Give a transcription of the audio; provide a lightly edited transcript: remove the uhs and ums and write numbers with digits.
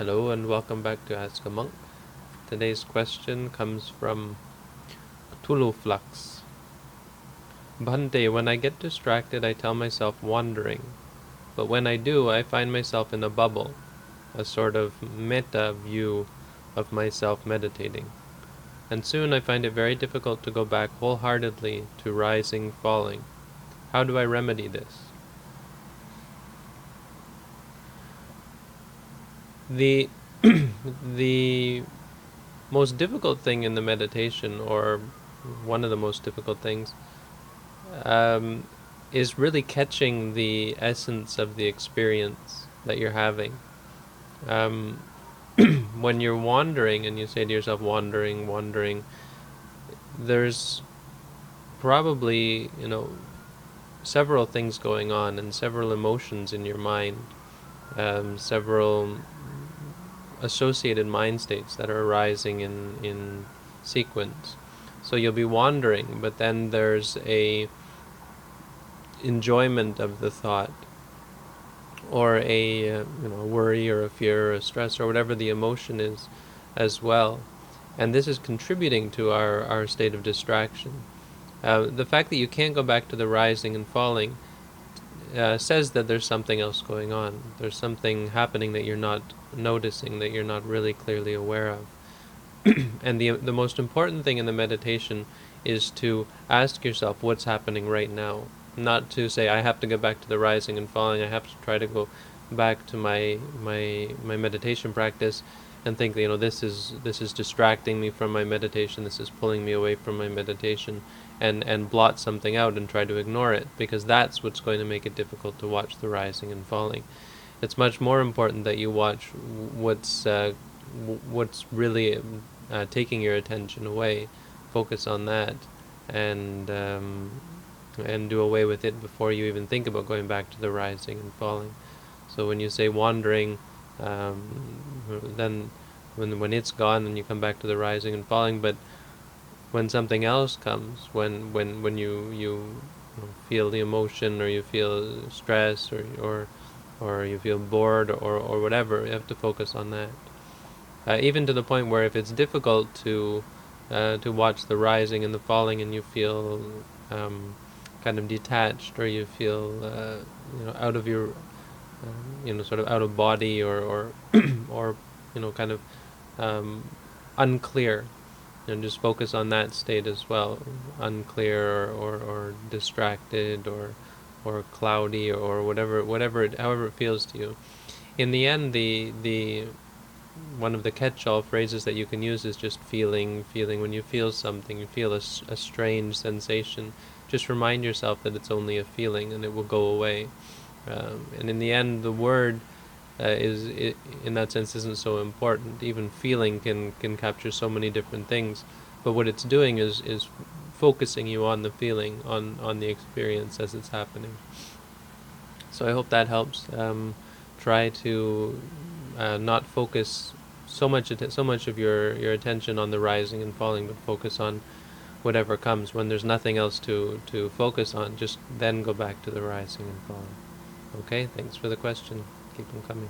Hello and welcome back to Ask a Monk. Today's question comes from Tulu Flux. Bhante, when I get distracted, I tell myself wandering. But when I do, I find myself in a bubble, a sort of meta view of myself meditating. And soon I find it very difficult to go back wholeheartedly to rising, falling. How do I remedy this? The the most difficult thing in the meditation, or one of the most difficult things, um, is really catching the essence of the experience that you're having. Um, when you're wandering and you say to yourself, wandering, wandering, there's probably, several things going on and several emotions in your mind, several associated mind states that are arising in sequence. So you'll be wandering, but then there's a enjoyment of the thought, or a worry or a fear or a stress or whatever the emotion is as well. And this is contributing to our state of distraction. The fact that you can't go back to the rising and falling says that there's something else going on. There's something happening that you're not noticing, that you're not really clearly aware of. And the most important thing in the meditation is to ask yourself what's happening right now. Not to say, I have to go back to the rising and falling, I have to try to go back to my meditation practice and think, this is distracting me from my meditation, this is pulling me away from my meditation, and blot something out and try to ignore it, because that's what's going to make it difficult to watch the rising and falling. It's much more important that you watch what's really taking your attention away. Focus on that, and do away with it before you even think about going back to the rising and falling. So when you say wandering, then when it's gone, then you come back to the rising and falling. But when something else comes, when you feel the emotion, or you feel stress, or you feel bored, or whatever, you have to focus on that. Even to the point where if it's difficult to watch the rising and the falling, and you feel kind of detached, or you feel out of your sort of out of body, or or kind of unclear, and just focus on that state as well. Unclear, or distracted, or cloudy, or however it feels to you. In the end, the one of the catch-all phrases that you can use is just feeling. When you feel something, you feel a strange sensation, just remind yourself that it's only a feeling and it will go away. And in the end, the word in that sense isn't so important. Even feeling can capture so many different things, but what it's doing is focusing you on the feeling, on the experience as it's happening. So I hope that helps. Try to not focus so much of your attention on the rising and falling, but focus on whatever comes. When there's nothing else to focus on, just then go back to the rising and falling. Okay, thanks for the question. Keep them coming.